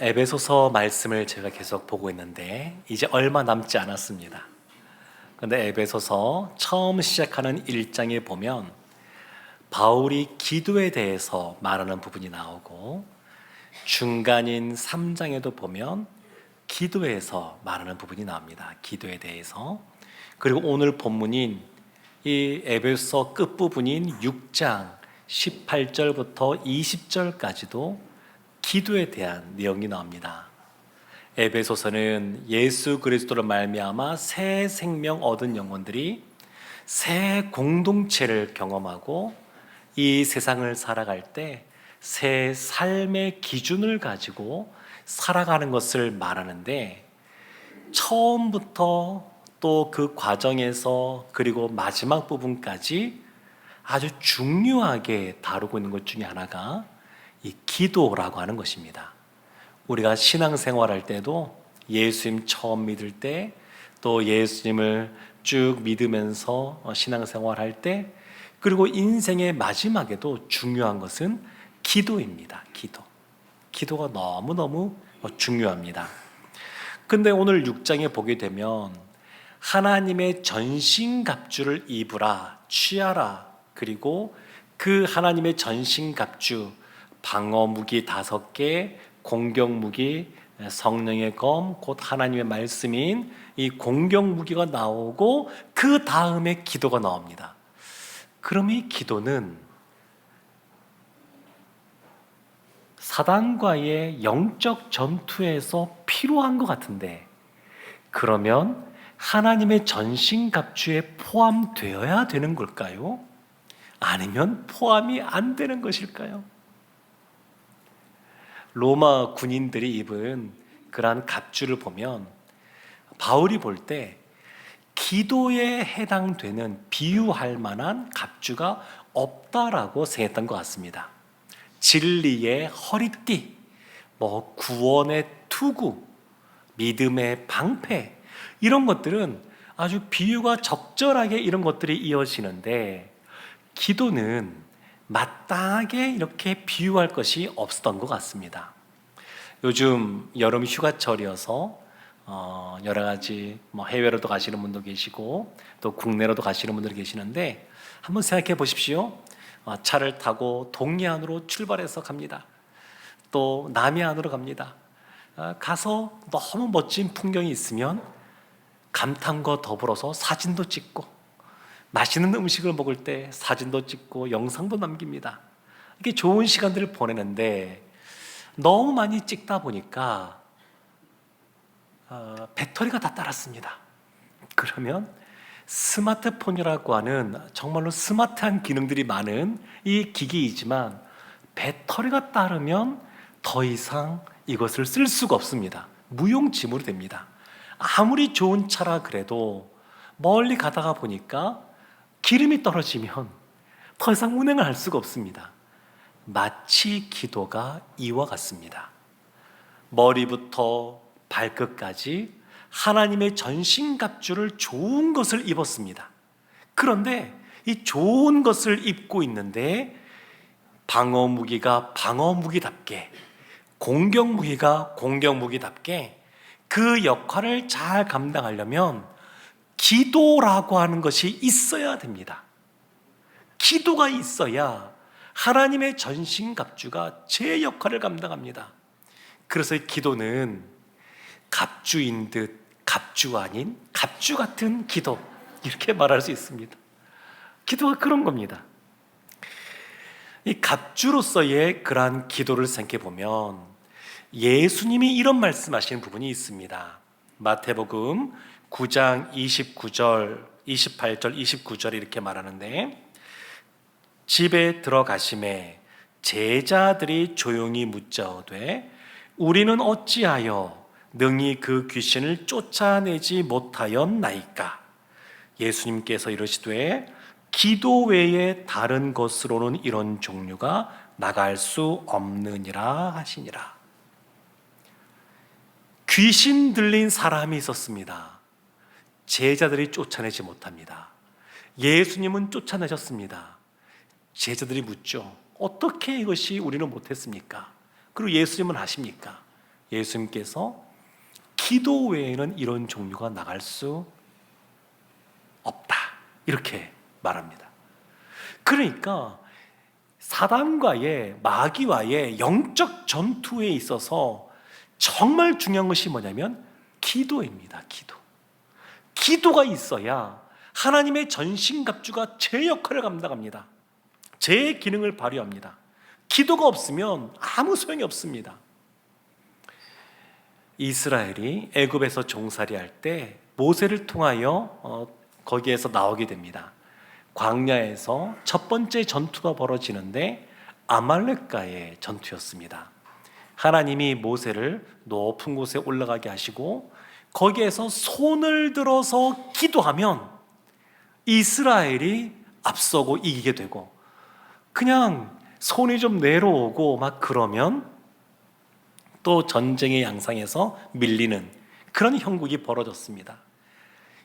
에베소서 말씀을 제가 계속 보고 있는데 이제 얼마 남지 않았습니다. 그런데 에베소서 처음 시작하는 1장에 보면 바울이 기도에 대해서 말하는 부분이 나오고, 중간인 3장에도 보면 기도에서 말하는 부분이 나옵니다. 기도에 대해서. 그리고 오늘 본문인 이 에베소서 끝부분인 6장 18절부터 20절까지도 기도에 대한 내용이 나옵니다. 에베소서는 예수 그리스도로 말미암아 새 생명 얻은 영혼들이 새 공동체를 경험하고 이 세상을 살아갈 때 새 삶의 기준을 가지고 살아가는 것을 말하는데, 처음부터 또 그 과정에서 그리고 마지막 부분까지 아주 중요하게 다루고 있는 것 중에 하나가 이 기도라고 하는 것입니다. 우리가 신앙생활할 때도 예수님 처음 믿을 때, 또 예수님을 쭉 믿으면서 신앙생활할 때, 그리고 인생의 마지막에도 중요한 것은 기도입니다. 기도가 너무너무 중요합니다. 근데 오늘 6장에 보게 되면 하나님의 전신갑주를 입으라, 취하라, 그리고 그 하나님의 전신갑주, 방어무기 5개, 공격무기, 성령의 검, 곧 하나님의 말씀인 이 공격무기가 나오고 그 다음에 기도가 나옵니다. 그럼 이 기도는 사단과의 영적 전투에서 필요한 것 같은데, 그러면 하나님의 전신갑주에 포함되어야 되는 걸까요? 아니면 포함이 안 되는 것일까요? 로마 군인들이 입은 그러한 갑주를 보면 바울이 볼 때 기도에 해당되는, 비유할 만한 갑주가 없다라고 생각했던 것 같습니다. 진리의 허리띠, 구원의 투구, 믿음의 방패, 이런 것들은 아주 비유가 적절하게 이런 것들이 이어지는데, 기도는 마땅하게 이렇게 비유할 것이 없었던 것 같습니다. 요즘 여름 휴가철이어서 여러 가지 해외로도 가시는 분도 계시고 또 국내로도 가시는 분들이 계시는데, 한번 생각해 보십시오. 차를 타고 동해안으로 출발해서 갑니다. 또 남해안으로 갑니다. 가서 너무 멋진 풍경이 있으면 감탄과 더불어서 사진도 찍고, 맛있는 음식을 먹을 때 사진도 찍고 영상도 남깁니다. 이렇게 좋은 시간들을 보내는데, 너무 많이 찍다 보니까 배터리가 다 따랐습니다. 그러면 스마트폰이라고 하는 정말로 스마트한 기능들이 많은 이 기기이지만, 배터리가 따르면 더 이상 이것을 쓸 수가 없습니다. 무용지물이 됩니다. 아무리 좋은 차라 그래도 멀리 가다가 보니까 기름이 떨어지면 더 이상 운행을 할 수가 없습니다. 마치 기도가 이와 같습니다. 머리부터 발끝까지 하나님의 전신갑주를, 좋은 것을 입었습니다. 그런데 이 좋은 것을 입고 있는데 방어무기가 방어무기답게, 공격무기가 공격무기답게 그 역할을 잘 감당하려면 기도라고 하는 것이 있어야 됩니다. 기도가 있어야 하나님의 전신갑주가 제 역할을 감당합니다. 그래서 기도는 갑주인 듯 갑주 아닌 갑주 같은 기도, 이렇게 말할 수 있습니다. 기도가 그런 겁니다. 이 갑주로서의 그러한 기도를 생각해 보면 예수님이 이런 말씀하시는 부분이 있습니다. 마태복음 9장 29절, 28절, 29절에 이렇게 말하는데, 집에 들어가심에 제자들이 조용히 묻자오되 우리는 어찌하여 능히 그 귀신을 쫓아내지 못하였나이까? 예수님께서 이르시되 기도 외에 다른 것으로는 이런 종류가 나갈 수 없느니라 하시니라. 귀신 들린 사람이 있었습니다. 제자들이 쫓아내지 못합니다. 예수님은 쫓아내셨습니다. 제자들이 묻죠. 어떻게 이것이 우리는 못했습니까? 그리고 예수님은 하십니까? 예수님께서 기도 외에는 이런 종류가 나갈 수 없다, 이렇게 말합니다. 그러니까 사단과의, 마귀와의 영적 전투에 있어서 정말 중요한 것이 뭐냐면 기도입니다. 기도가 있어야 하나님의 전신갑주가 제 역할을 감당합니다. 제 기능을 발휘합니다. 기도가 없으면 아무 소용이 없습니다. 이스라엘이 애굽에서 종살이할 때 모세를 통하여 거기에서 나오게 됩니다. 광야에서 첫 번째 전투가 벌어지는데 아말렉과의 전투였습니다. 하나님이 모세를 높은 곳에 올라가게 하시고 거기에서 손을 들어서 기도하면 이스라엘이 앞서고 이기게 되고, 그냥 손이 좀 내려오고 막 그러면 또 전쟁의 양상에서 밀리는 그런 형국이 벌어졌습니다.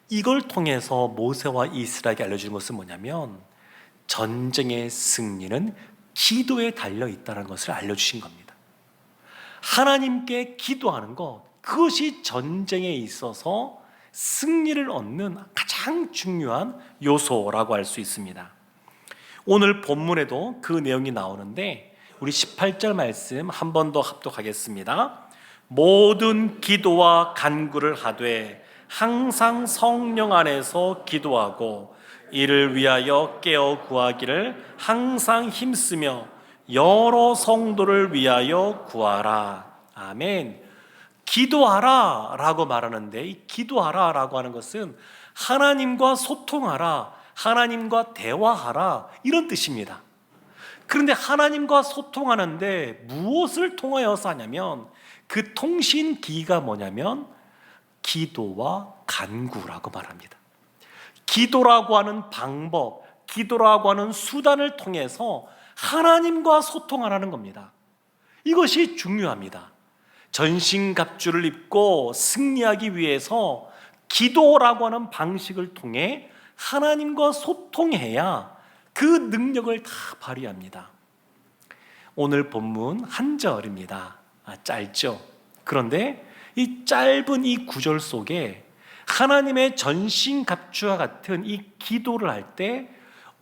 이걸 통해서 모세와 이스라엘에게 알려주는 것은 뭐냐면 전쟁의 승리는 기도에 달려 있다는 것을 알려주신 겁니다. 하나님께 기도하는 것, 그것이 전쟁에 있어서 승리를 얻는 가장 중요한 요소라고 할 수 있습니다. 오늘 본문에도 그 내용이 나오는데 우리 18절 말씀 한 번 더 합독하겠습니다. 모든 기도와 간구를 하되 항상 성령 안에서 기도하고 이를 위하여 깨어 구하기를 항상 힘쓰며 여러 성도를 위하여 구하라. 아멘. 기도하라 라고 말하는데, 이 기도하라 라고 하는 것은 하나님과 소통하라, 하나님과 대화하라, 이런 뜻입니다. 그런데 하나님과 소통하는데 무엇을 통하여서 하냐면 그 통신기가 뭐냐면 기도와 간구라고 말합니다. 기도라고 하는 방법, 기도라고 하는 수단을 통해서 하나님과 소통하라는 겁니다. 이것이 중요합니다. 전신갑주를 입고 승리하기 위해서 기도라고 하는 방식을 통해 하나님과 소통해야 그 능력을 다 발휘합니다. 오늘 본문 한 절입니다. 짧죠? 그런데 이 짧은 이 구절 속에 하나님의 전신갑주와 같은 이 기도를 할 때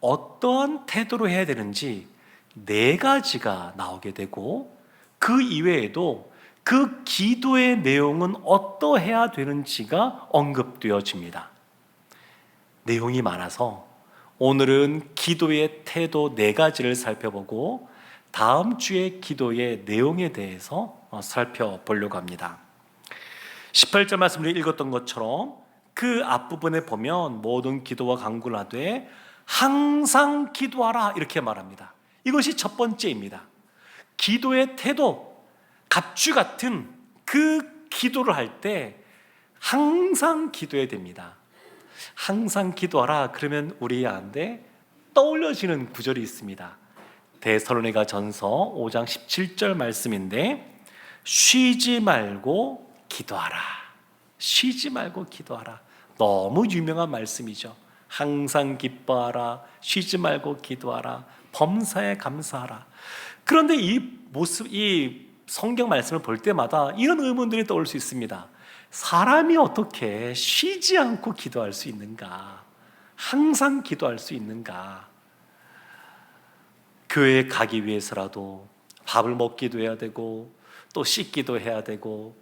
어떠한 태도로 해야 되는지 4가지가 나오게 되고, 그 이외에도 그 기도의 내용은 어떠해야 되는지가 언급되어집니다. 내용이 많아서 오늘은 기도의 태도 4가지를 살펴보고 다음 주에 기도의 내용에 대해서 살펴보려고 합니다. 18절 말씀을 읽었던 것처럼 그 앞부분에 보면 모든 기도와 간구를 하되 항상 기도하라 이렇게 말합니다. 이것이 첫 번째입니다. 기도의 태도, 갑주 같은 그 기도를 할 때 항상 기도해야 됩니다. 항상 기도하라 그러면 우리한테 떠올려지는 구절이 있습니다. 데살로니가 전서 5장 17절 말씀인데 쉬지 말고 기도하라. 쉬지 말고 기도하라. 너무 유명한 말씀이죠. 항상 기뻐하라. 쉬지 말고 기도하라. 범사에 감사하라. 그런데 이 성경 말씀을 볼 때마다 이런 의문들이 떠올 수 있습니다. 사람이 어떻게 쉬지 않고 기도할 수 있는가? 항상 기도할 수 있는가? 교회에 가기 위해서라도 밥을 먹기도 해야 되고 또 씻기도 해야 되고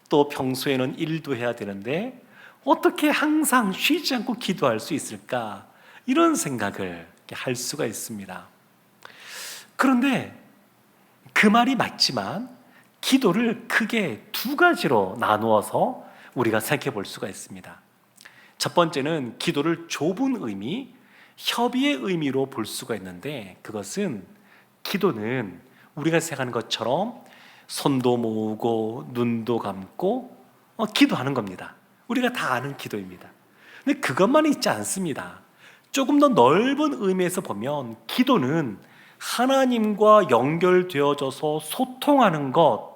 또 평소에는 일도 해야 되는데 어떻게 항상 쉬지 않고 기도할 수 있을까? 이런 생각을 할 수가 있습니다. 그런데 그 말이 맞지만 기도를 크게 2가지로 나누어서 우리가 생각해 볼 수가 있습니다. 첫 번째는 기도를 좁은 의미, 협의의 의미로 볼 수가 있는데, 그것은 기도는 우리가 생각하는 것처럼 손도 모으고 눈도 감고 기도하는 겁니다. 우리가 다 아는 기도입니다. 근데 그것만 있지 않습니다. 조금 더 넓은 의미에서 보면 기도는 하나님과 연결되어져서 소통하는 것,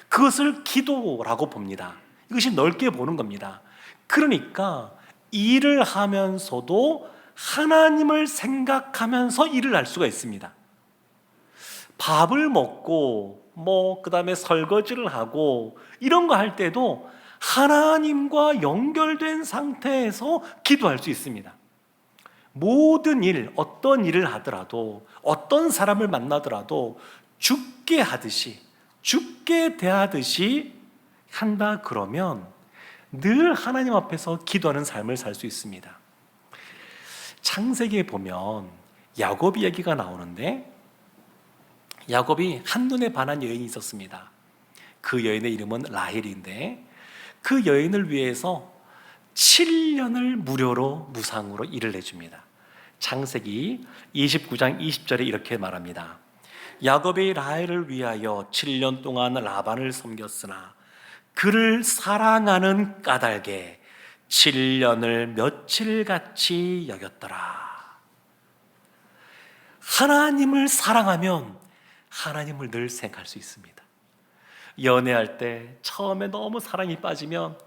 그것을 기도라고 봅니다. 이것이 넓게 보는 겁니다. 그러니까 일을 하면서도 하나님을 생각하면서 일을 할 수가 있습니다. 밥을 먹고 그다음에 설거지를 하고 이런 거 할 때도 하나님과 연결된 상태에서 기도할 수 있습니다. 모든 일, 어떤 일을 하더라도, 어떤 사람을 만나더라도 죽게 하듯이, 죽게 대하듯이 한다 그러면 늘 하나님 앞에서 기도하는 삶을 살 수 있습니다. 창세기에 보면 야곱 이야기가 나오는데, 야곱이 한눈에 반한 여인이 있었습니다. 그 여인의 이름은 라헬인데, 그 여인을 위해서 7년을 무료로 무상으로 일을 해줍니다. 창세기 29장 20절에 이렇게 말합니다. 야곱이 라헬을 위하여 7년 동안 라반을 섬겼으나 그를 사랑하는 까닭에 7년을 며칠같이 여겼더라. 하나님을 사랑하면 하나님을 늘 생각할 수 있습니다. 연애할 때 처음에 너무 사랑이 빠지면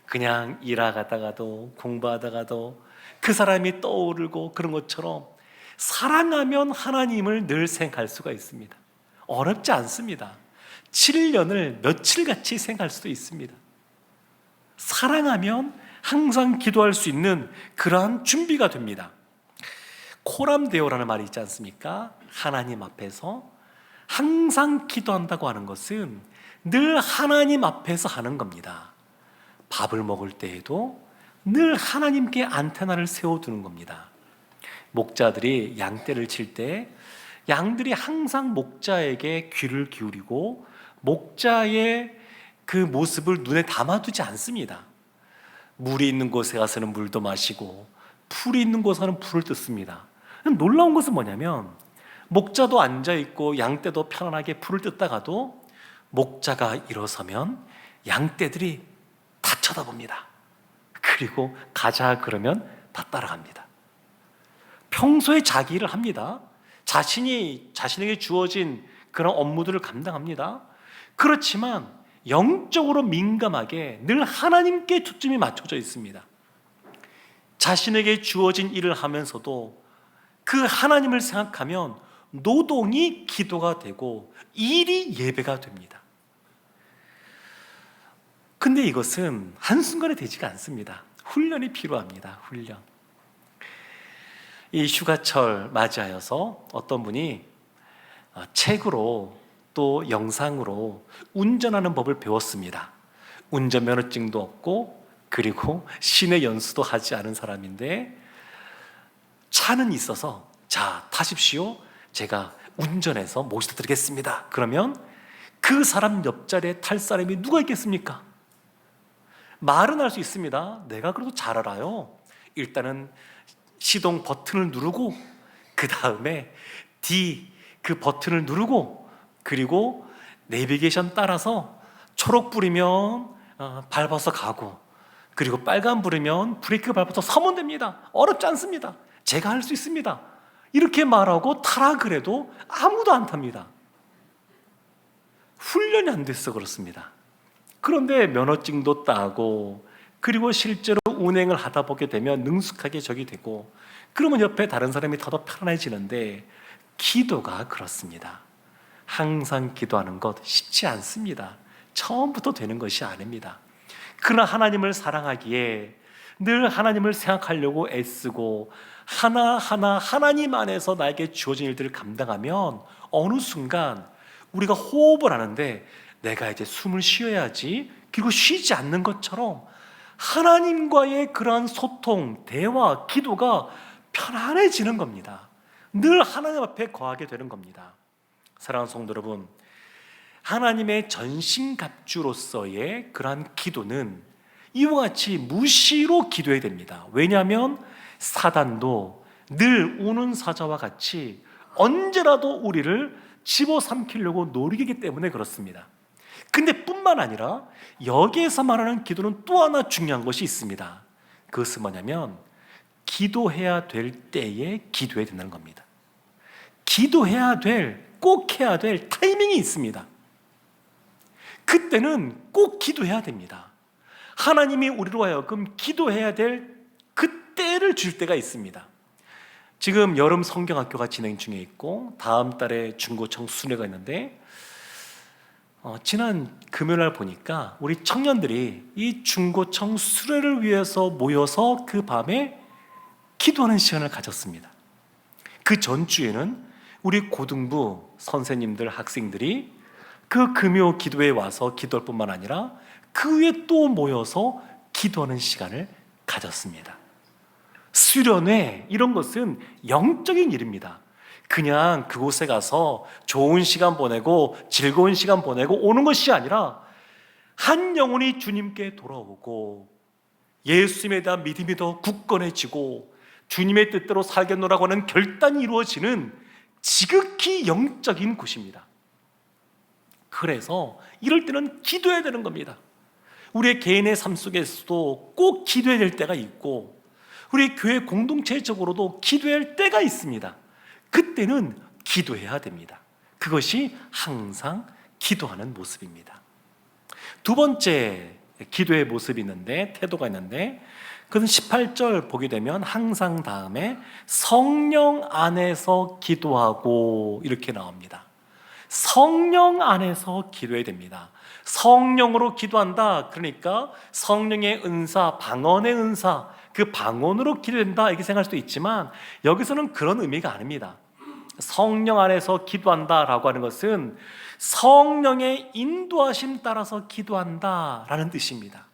그냥 일하다가도 공부하다가도 그 사람이 떠오르고 그런 것처럼 사랑하면 하나님을 늘 생각할 수가 있습니다. 어렵지 않습니다. 7년을 며칠같이 생각할 수도 있습니다. 사랑하면 항상 기도할 수 있는 그러한 준비가 됩니다. 코람데오라는 말이 있지 않습니까? 하나님 앞에서 항상 기도한다고 하는 것은 늘 하나님 앞에서 하는 겁니다. 밥을 먹을 때에도 늘 하나님께 안테나를 세워두는 겁니다. 목자들이 양떼를 칠 때 양들이 항상 목자에게 귀를 기울이고 목자의 그 모습을 눈에 담아두지 않습니다. 물이 있는 곳에 가서는 물도 마시고 풀이 있는 곳에는 풀을 뜯습니다. 놀라운 것은 뭐냐면 목자도 앉아있고 양떼도 편안하게 풀을 뜯다가도 목자가 일어서면 양떼들이 다 쳐다봅니다. 그리고 가자 그러면 다 따라갑니다. 평소에 자기 일을 합니다. 자신에게 주어진 그런 업무들을 감당합니다. 그렇지만 영적으로 민감하게 늘 하나님께 초점이 맞춰져 있습니다. 자신에게 주어진 일을 하면서도 그 하나님을 생각하면 노동이 기도가 되고 일이 예배가 됩니다. 근데 이것은 한순간에 되지가 않습니다. 훈련이 필요합니다. 훈련. 이 휴가철 맞이하여서 어떤 분이 책으로 또 영상으로 운전하는 법을 배웠습니다. 운전면허증도 없고 그리고 시내 연수도 하지 않은 사람인데 차는 있어서 자 타십시오. 제가 운전해서 모시다 드리겠습니다. 그러면 그 사람 옆자리에 탈 사람이 누가 있겠습니까? 말은 할 수 있습니다. 내가 그래도 잘 알아요. 일단은 시동 버튼을 누르고 그 다음에 D 그 버튼을 누르고 그리고 내비게이션 따라서 초록 불이면 밟아서 가고 그리고 빨간 불이면 브레이크 밟아서 서면 됩니다. 어렵지 않습니다. 제가 할 수 있습니다. 이렇게 말하고 타라 그래도 아무도 안 탑니다. 훈련이 안 돼서 그렇습니다. 그런데 면허증도 따고 그리고 실제로 운행을 하다 보게 되면 능숙하게 적이 되고 그러면 옆에 다른 사람이 타도 편안해지는데 기도가 그렇습니다. 항상 기도하는 것 쉽지 않습니다. 처음부터 되는 것이 아닙니다. 그러나 하나님을 사랑하기에 늘 하나님을 생각하려고 애쓰고 하나하나 하나님 안에서 나에게 주어진 일들을 감당하면 어느 순간 우리가 호흡을 하는데 내가 이제 숨을 쉬어야지 그리고 쉬지 않는 것처럼 하나님과의 그러한 소통, 대화, 기도가 편안해지는 겁니다. 늘 하나님 앞에 거하게 되는 겁니다. 사랑하는 성도 여러분, 하나님의 전신갑주로서의 그러한 기도는 이와 같이 무시로 기도해야 됩니다. 왜냐하면 사단도 늘 우는 사자와 같이 언제라도 우리를 집어삼키려고 노리기 때문에 그렇습니다. 근데 뿐만 아니라 여기에서 말하는 기도는 또 하나 중요한 것이 있습니다. 그것은 뭐냐면 기도해야 될 때에 기도해야 된다는 겁니다. 기도해야 될, 꼭 해야 될 타이밍이 있습니다. 그때는 꼭 기도해야 됩니다. 하나님이 우리로 하여금 기도해야 될 그때를 줄 때가 있습니다. 지금 여름 성경학교가 진행 중에 있고 다음 달에 중고청 수련회가 있는데 지난 금요일 날 보니까 우리 청년들이 이 중고청 수련회를 위해서 모여서 그 밤에 기도하는 시간을 가졌습니다. 그 전주에는 우리 고등부 선생님들, 학생들이 그 금요 기도에 와서 기도할 뿐만 아니라 그 위에 또 모여서 기도하는 시간을 가졌습니다. 수련회, 이런 것은 영적인 일입니다. 그냥 그곳에 가서 좋은 시간 보내고 즐거운 시간 보내고 오는 것이 아니라 한 영혼이 주님께 돌아오고 예수님에 대한 믿음이 더 굳건해지고 주님의 뜻대로 살겠노라고 하는 결단이 이루어지는 지극히 영적인 곳입니다. 그래서 이럴 때는 기도해야 되는 겁니다. 우리의 개인의 삶 속에서도 꼭 기도해야 될 때가 있고 우리 교회 공동체적으로도 기도해야 할 때가 있습니다. 그때는 기도해야 됩니다. 그것이 항상 기도하는 모습입니다. 두 번째 기도의 모습이 있는데, 태도가 있는데, 그것은 18절 보게 되면 항상 다음에 성령 안에서 기도하고 이렇게 나옵니다. 성령 안에서 기도해야 됩니다. 성령으로 기도한다, 그러니까 성령의 은사, 방언의 은사, 그 방언으로 기도된다 이렇게 생각할 수도 있지만 여기서는 그런 의미가 아닙니다. 성령 안에서 기도한다라고 하는 것은 성령의 인도하심 따라서 기도한다라는 뜻입니다.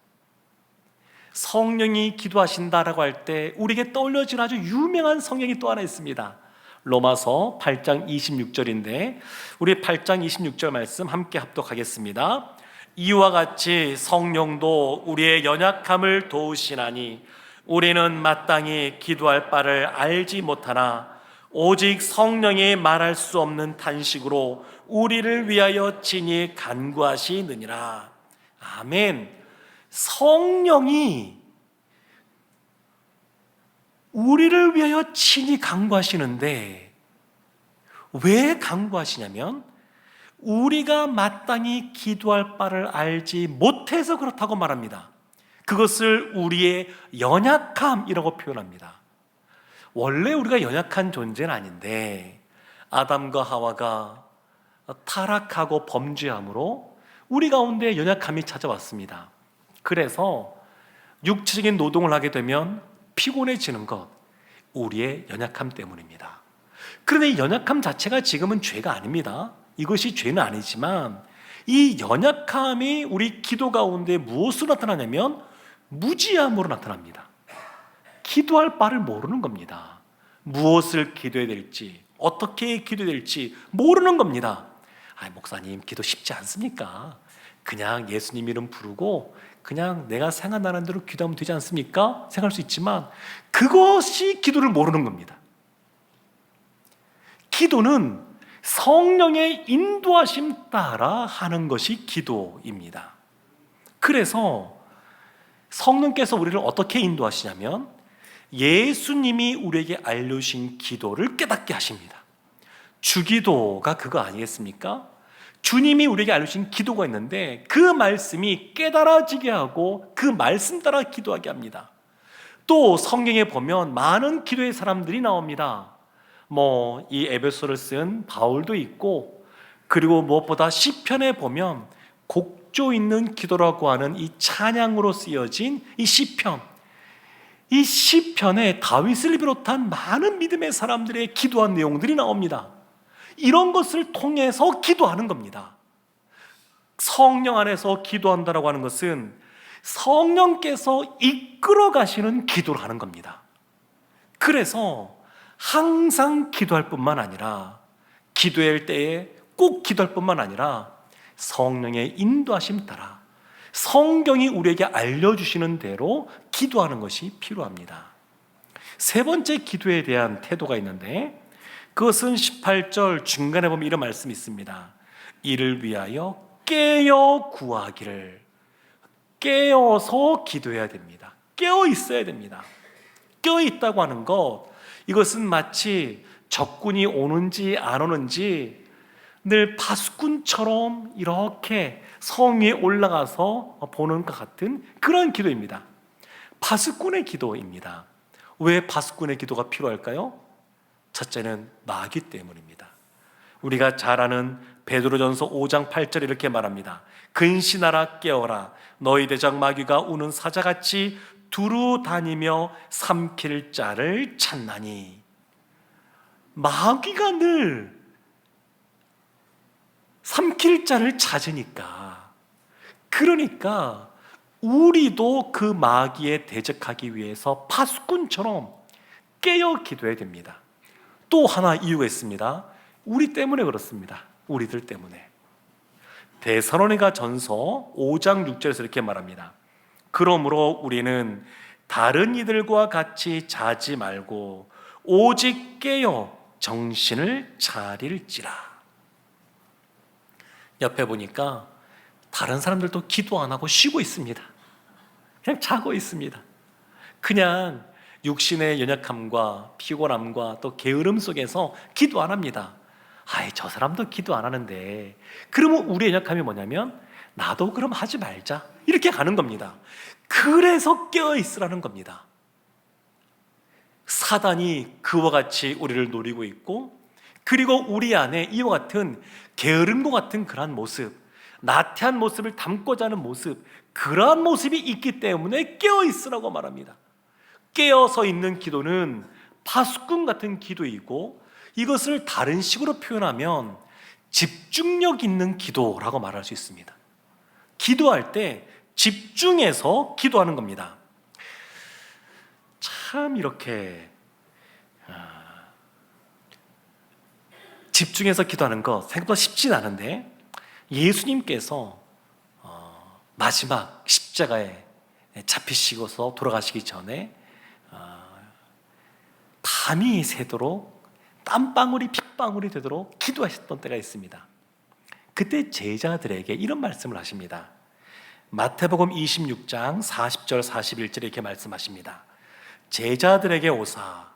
성령이 기도하신다라고 할 때 우리에게 떠올려지는 아주 유명한 성경이 또 하나 있습니다. 로마서 8장 26절인데 우리 8장 26절 말씀 함께 합독하겠습니다. 이와 같이 성령도 우리의 연약함을 도우시나니 우리는 마땅히 기도할 바를 알지 못하나 오직 성령이 말할 수 없는 탄식으로 우리를 위하여 친히 간구하시느니라. 아멘. 성령이 우리를 위하여 친히 간구하시는데 왜 간구하시냐면 우리가 마땅히 기도할 바를 알지 못해서 그렇다고 말합니다. 그것을 우리의 연약함이라고 표현합니다. 원래 우리가 연약한 존재는 아닌데 아담과 하와가 타락하고 범죄함으로 우리 가운데 연약함이 찾아왔습니다. 그래서 육체적인 노동을 하게 되면 피곤해지는 것, 우리의 연약함 때문입니다. 그런데 이 연약함 자체가 지금은 죄가 아닙니다. 이것이 죄는 아니지만 이 연약함이 우리 기도 가운데 무엇으로 나타나냐면 무지함으로 나타납니다. 기도할 바를 모르는 겁니다. 무엇을 기도해야 될지, 어떻게 기도해야 될지 모르는 겁니다. 목사님, 기도 쉽지 않습니까? 그냥 예수님 이름 부르고 그냥 내가 생각나는 대로 기도하면 되지 않습니까? 생각할 수 있지만 그것이 기도를 모르는 겁니다. 기도는 성령의 인도하심 따라 하는 것이 기도입니다. 그래서 성령께서 우리를 어떻게 인도하시냐면 예수님이 우리에게 알려주신 기도를 깨닫게 하십니다. 주기도가 그거 아니겠습니까? 주님이 우리에게 알려주신 기도가 있는데 그 말씀이 깨달아지게 하고 그 말씀 따라 기도하게 합니다. 또 성경에 보면 많은 기도의 사람들이 나옵니다. 이 에베소를 쓴 바울도 있고, 그리고 무엇보다 시편에 보면 곡조 있는 기도라고 하는 이 찬양으로 쓰여진 이 시편, 이 시편에 다윗을 비롯한 많은 믿음의 사람들의 기도한 내용들이 나옵니다. 이런 것을 통해서 기도하는 겁니다. 성령 안에서 기도한다라고 하는 것은 성령께서 이끌어 가시는 기도를 하는 겁니다. 그래서 항상 기도할 뿐만 아니라 기도할 때에 꼭 기도할 뿐만 아니라 성령의 인도하심 따라 성경이 우리에게 알려주시는 대로 기도하는 것이 필요합니다. 세 번째 기도에 대한 태도가 있는데 그것은 18절 중간에 보면 이런 말씀이 있습니다. 이를 위하여 깨어 구하기를. 깨어서 기도해야 됩니다. 깨어 있어야 됩니다. 깨어 있다고 하는 것, 이것은 마치 적군이 오는지 안 오는지 늘 파수꾼처럼 이렇게 성 위에 올라가서 보는 것 같은 그런 기도입니다. 파수꾼의 기도입니다. 왜 파수꾼의 기도가 필요할까요? 첫째는 마귀 때문입니다. 우리가 잘 아는 베드로전서 5장 8절 이렇게 말합니다. 근신하라 깨어라 너희 대적 마귀가 우는 사자같이 두루 다니며 삼킬 자를 찾나니. 마귀가 늘 삼킬 자를 찾으니까, 그러니까 우리도 그 마귀에 대적하기 위해서 파수꾼처럼 깨어 기도해야 됩니다. 또 하나 이유가 있습니다. 우리 때문에 그렇습니다. 우리들 때문에. 데살로니가 전서 5장 6절에서 이렇게 말합니다. 그러므로 우리는 다른 이들과 같이 자지 말고 오직 깨어 정신을 차릴지라. 옆에 보니까 다른 사람들도 기도 안 하고 쉬고 있습니다. 그냥 자고 있습니다. 그냥 육신의 연약함과 피곤함과 또 게으름 속에서 기도 안 합니다. 아이, 저 사람도 기도 안 하는데, 그러면 우리의 연약함이 뭐냐면 나도 그럼 하지 말자, 이렇게 가는 겁니다. 그래서 깨어 있으라는 겁니다. 사단이 그와 같이 우리를 노리고 있고, 그리고 우리 안에 이와 같은 게으름과 같은 그러한 모습, 나태한 모습을 담고자 하는 모습, 그러한 모습이 있기 때문에 깨어 있으라고 말합니다. 깨어서 있는 기도는 파수꾼 같은 기도이고, 이것을 다른 식으로 표현하면 집중력 있는 기도라고 말할 수 있습니다. 기도할 때 집중해서 기도하는 겁니다. 참 이렇게 집중해서 기도하는 거 생각보다 쉽진 않은데, 예수님께서 마지막 십자가에 잡히시고서 돌아가시기 전에 밤이 새도록 땀방울이 핏방울이 되도록 기도하셨던 때가 있습니다. 그때 제자들에게 이런 말씀을 하십니다. 마태복음 26장 40절 41절에 이렇게 말씀하십니다. 제자들에게 오사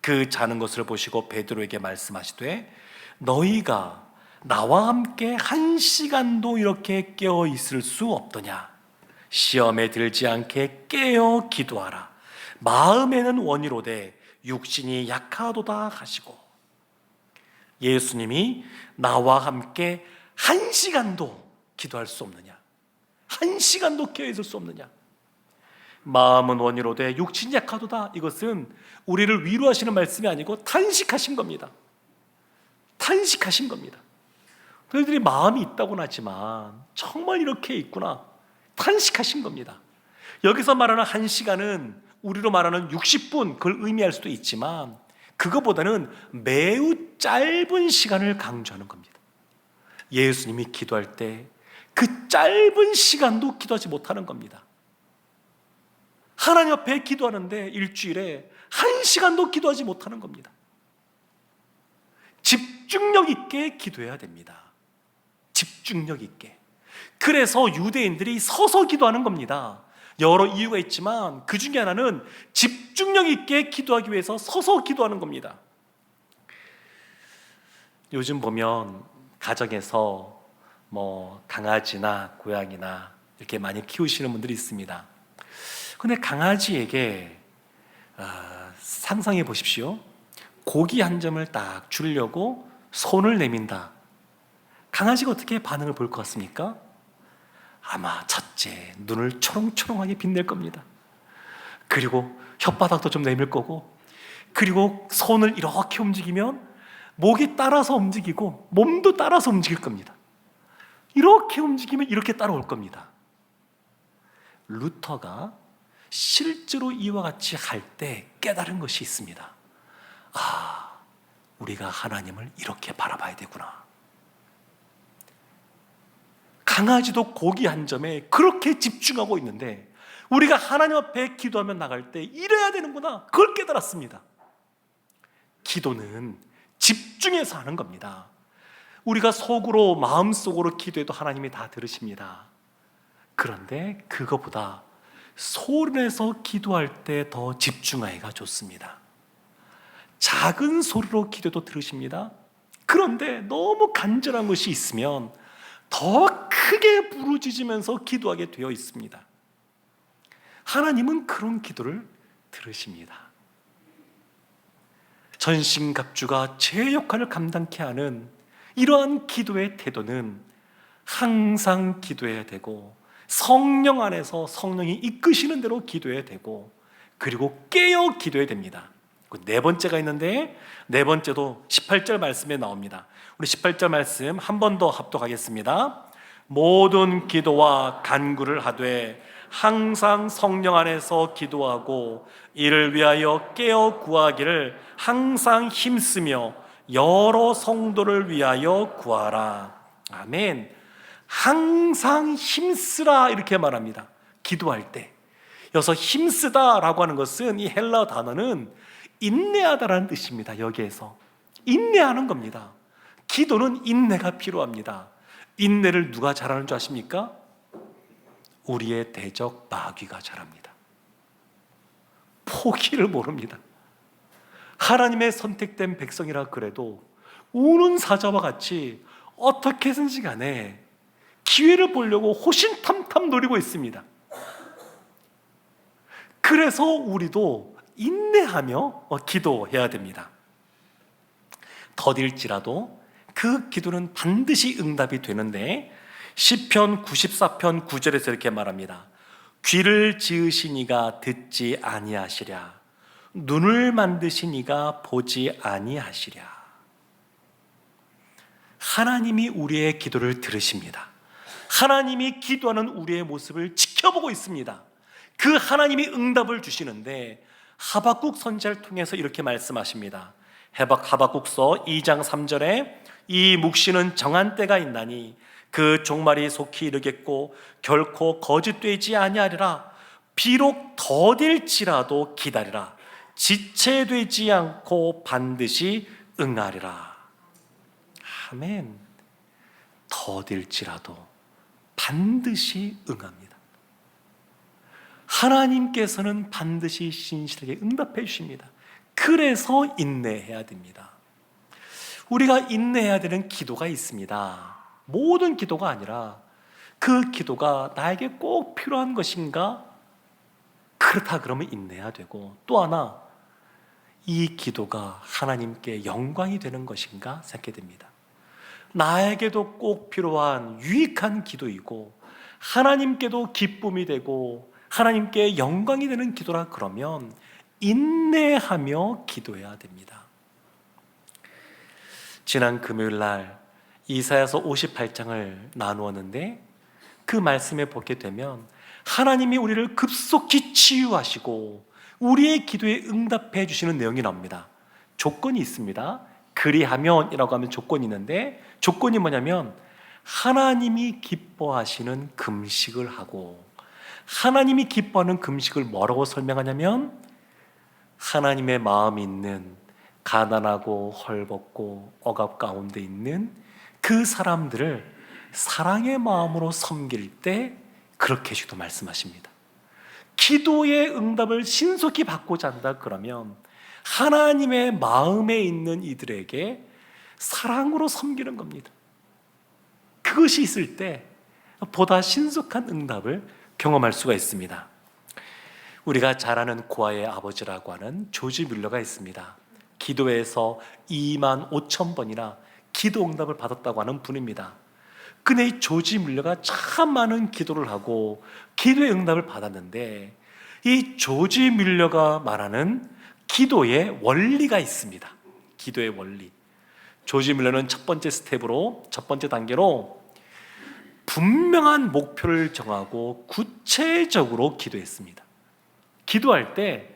그 자는 것을 보시고 베드로에게 말씀하시되 너희가 나와 함께 1시간도 이렇게 깨어 있을 수 없더냐. 시험에 들지 않게 깨어 기도하라. 마음에는 원이로되 육신이 약하도다 하시고. 예수님이 나와 함께 1시간도 기도할 수 없느냐, 1시간도 깨어 있을 수 없느냐. 마음은 원이로되 육신이 약하도다. 이것은 우리를 위로하시는 말씀이 아니고 탄식하신 겁니다. 탄식하신 겁니다. 너희들이 마음이 있다고는 하지만 정말 이렇게 있구나, 탄식하신 겁니다. 여기서 말하는 1시간은 우리로 말하는 60분, 그걸 의미할 수도 있지만 그거보다는 매우 짧은 시간을 강조하는 겁니다. 예수님이 기도할 때 그 짧은 시간도 기도하지 못하는 겁니다. 하나님 앞에 기도하는데 일주일에 1시간도 기도하지 못하는 겁니다. 집중력 있게 기도해야 됩니다. 집중력 있게. 그래서 유대인들이 서서 기도하는 겁니다. 여러 이유가 있지만 그 중에 하나는 집중력 있게 기도하기 위해서 서서 기도하는 겁니다. 요즘 보면 가정에서 강아지나 고양이나 이렇게 많이 키우시는 분들이 있습니다. 근데 강아지에게 상상해 보십시오. 고기 한 점을 딱 주려고 손을 내민다. 강아지가 어떻게 반응을 볼 것 같습니까? 아마 첫째, 눈을 초롱초롱하게 빛낼 겁니다. 그리고 혓바닥도 좀 내밀 거고, 그리고 손을 이렇게 움직이면 목이 따라서 움직이고 몸도 따라서 움직일 겁니다. 이렇게 움직이면 이렇게 따라올 겁니다. 루터가 실제로 이와 같이 할 때 깨달은 것이 있습니다. 아, 우리가 하나님을 이렇게 바라봐야 되구나. 강아지도 고기 한 점에 그렇게 집중하고 있는데 우리가 하나님 앞에 기도하면 나갈 때 이래야 되는구나, 그걸 깨달았습니다. 기도는 집중해서 하는 겁니다. 우리가 속으로, 마음속으로 기도해도 하나님이 다 들으십니다. 그런데 그거보다 소리내서 기도할 때 더 집중하기가 좋습니다. 작은 소리로 기도도 들으십니다. 그런데 너무 간절한 것이 있으면 더 크게 부르짖으면서 기도하게 되어 있습니다. 하나님은 그런 기도를 들으십니다. 전신갑주가 제 역할을 감당케 하는 이러한 기도의 태도는 항상 기도해야 되고, 성령 안에서 성령이 이끄시는 대로 기도해야 되고, 그리고 깨어 기도해야 됩니다. 네 번째가 있는데, 네 번째도 18절 말씀에 나옵니다. 우리 18절 말씀 한 번 더 합독하겠습니다. 모든 기도와 간구를 하되 항상 성령 안에서 기도하고 이를 위하여 깨어 구하기를 항상 힘쓰며 여러 성도를 위하여 구하라. 아멘. 항상 힘쓰라 이렇게 말합니다. 기도할 때. 여기서 힘쓰다라고 하는 것은, 이 헬라어 단어는 인내하다라는 뜻입니다. 여기에서 인내하는 겁니다. 기도는 인내가 필요합니다. 인내를 누가 잘하는 줄 아십니까? 우리의 대적 마귀가 잘합니다. 포기를 모릅니다. 하나님의 선택된 백성이라 그래도 우는 사자와 같이 어떻게든지 간에 기회를 보려고 호신탐탐 노리고 있습니다. 그래서 우리도 인내하며 기도해야 됩니다. 더딜지라도 그 기도는 반드시 응답이 되는데, 시편 94편 9절에서 이렇게 말합니다. 귀를 지으시니가 듣지 아니하시랴, 눈을 만드시니가 보지 아니하시랴. 하나님이 우리의 기도를 들으십니다. 하나님이 기도하는 우리의 모습을 지켜보고 있습니다. 그 하나님이 응답을 주시는데, 하박국 선지자를 통해서 이렇게 말씀하십니다. 하박국서 2장 3절에 이 묵시는 정한 때가 있나니 그 종말이 속히 이르겠고 결코 거짓되지 아니하리라. 비록 더딜지라도 기다리라. 지체되지 않고 반드시 응하리라. 아멘. 더딜지라도 반드시 응합니다. 하나님께서는 반드시 신실하게 응답해 주십니다. 그래서 인내해야 됩니다. 우리가 인내해야 되는 기도가 있습니다. 모든 기도가 아니라 그 기도가 나에게 꼭 필요한 것인가? 그렇다 그러면 인내해야 되고, 또 하나, 이 기도가 하나님께 영광이 되는 것인가 생각해야 됩니다. 나에게도 꼭 필요한 유익한 기도이고 하나님께도 기쁨이 되고 하나님께 영광이 되는 기도라 그러면 인내하며 기도해야 됩니다. 지난 금요일 날 이사야서 58장을 나누었는데, 그 말씀에 보게 되면 하나님이 우리를 급속히 치유하시고 우리의 기도에 응답해 주시는 내용이 나옵니다. 조건이 있습니다. 그리하면이라고 하면 조건이 있는데, 조건이 뭐냐면 하나님이 기뻐하시는 금식을 하고, 하나님이 기뻐하는 금식을 뭐라고 설명하냐면, 하나님의 마음이 있는 가난하고 헐벗고 억압 가운데 있는 그 사람들을 사랑의 마음으로 섬길 때 그렇게 주도 말씀하십니다. 기도의 응답을 신속히 받고자 한다 그러면 하나님의 마음에 있는 이들에게 사랑으로 섬기는 겁니다. 그것이 있을 때 보다 신속한 응답을 경험할 수가 있습니다. 우리가 잘 아는 고아의 아버지라고 하는 조지 뮬러가 있습니다. 기도에서 25,000번이나 기도 응답을 받았다고 하는 분입니다. 근데 이 조지 뮬러가 참 많은 기도를 하고 기도의 응답을 받았는데, 이 조지 뮬러가 말하는 기도의 원리가 있습니다. 기도의 원리. 조지 뮬러는 첫 번째 스텝으로, 첫 번째 단계로 분명한 목표를 정하고 구체적으로 기도했습니다. 기도할 때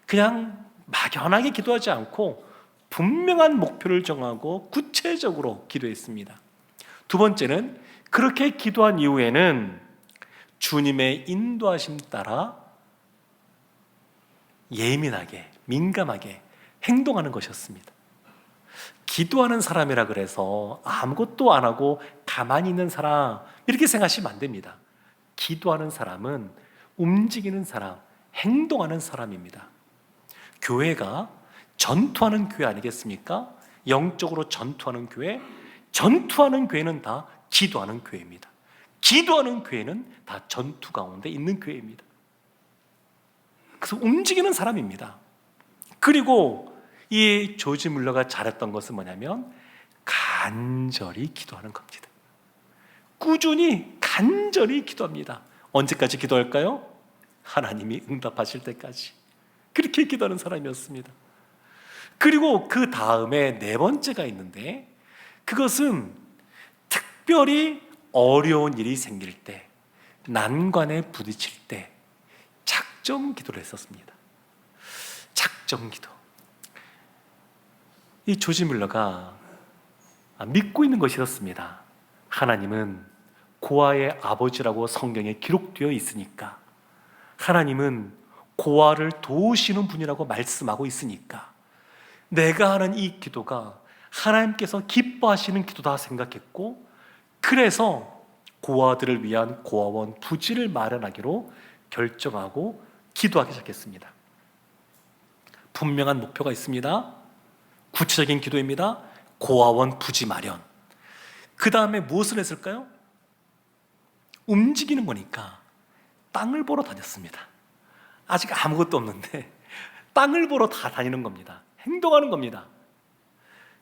그냥 막연하게 기도하지 않고 분명한 목표를 정하고 구체적으로 기도했습니다. 두 번째는 그렇게 기도한 이후에는 주님의 인도하심 따라 예민하게, 민감하게 행동하는 것이었습니다. 기도하는 사람이라 그래서 아무것도 안 하고 가만히 있는 사람, 이렇게 생각하시면 안 됩니다. 기도하는 사람은 움직이는 사람, 행동하는 사람입니다. 교회가 전투하는 교회 아니겠습니까? 영적으로 전투하는 교회, 전투하는 교회는 다 기도하는 교회입니다. 기도하는 교회는 다 전투 가운데 있는 교회입니다. 그래서 움직이는 사람입니다. 그리고 이 조지 뮬러가 잘했던 것은 뭐냐면 간절히 기도하는 겁니다. 꾸준히 간절히 기도합니다. 언제까지 기도할까요? 하나님이 응답하실 때까지. 그렇게 기도하는 사람이었습니다. 그리고 그 다음에 네 번째가 있는데, 그것은 특별히 어려운 일이 생길 때, 난관에 부딪힐 때 작정 기도를 했었습니다. 작정 기도. 이 조지 뮬러가 믿고 있는 것이 이렇습니다. 하나님은 고아의 아버지라고 성경에 기록되어 있으니까, 하나님은 고아를 도우시는 분이라고 말씀하고 있으니까 내가 하는 이 기도가 하나님께서 기뻐하시는 기도다 생각했고, 그래서 고아들을 위한 고아원 부지를 마련하기로 결정하고 기도하기 시작했습니다. 분명한 목표가 있습니다. 구체적인 기도입니다. 고아원 부지 마련. 그 다음에 무엇을 했을까요? 움직이는 거니까 땅을 보러 다녔습니다. 아직 아무것도 없는데 땅을 보러 다 다니는 겁니다. 행동하는 겁니다.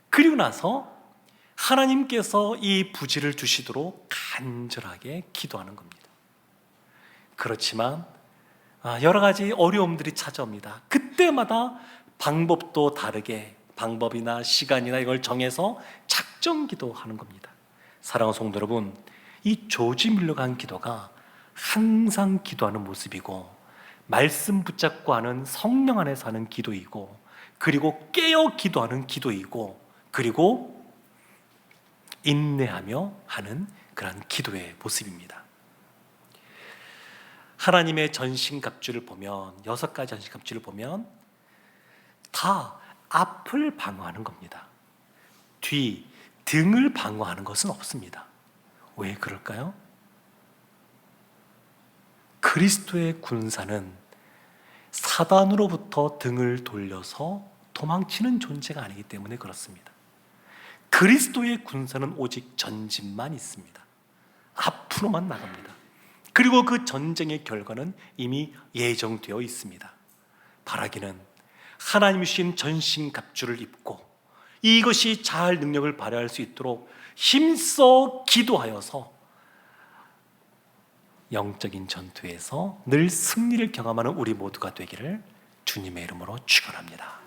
그리고 나서 하나님께서 이 부지를 주시도록 간절하게 기도하는 겁니다. 그렇지만 여러 가지 어려움들이 찾아옵니다. 그때마다 방법도 다르게, 방법이나 시간이나 이걸 정해서 작정 기도하는 겁니다. 사랑하는 성도 여러분, 이 조지 뮬러가 한 기도가 항상 기도하는 모습이고, 말씀 붙잡고 하는 성령 안에서 하는 기도이고, 그리고 깨어 기도하는 기도이고, 그리고 인내하며 하는 그런 기도의 모습입니다. 하나님의 전신갑주를 보면, 6가지 전신갑주를 보면 다 앞을 방어하는 겁니다. 뒤, 등을 방어하는 것은 없습니다. 왜 그럴까요? 그리스도의 군사는 사단으로부터 등을 돌려서 도망치는 존재가 아니기 때문에 그렇습니다. 그리스도의 군사는 오직 전진만 있습니다. 앞으로만 나갑니다. 그리고 그 전쟁의 결과는 이미 예정되어 있습니다. 바라기는 하나님이 주신 전신갑주를 입고 이것이 잘 능력을 발휘할 수 있도록 힘써 기도하여서 영적인 전투에서 늘 승리를 경험하는 우리 모두가 되기를 주님의 이름으로 축원합니다.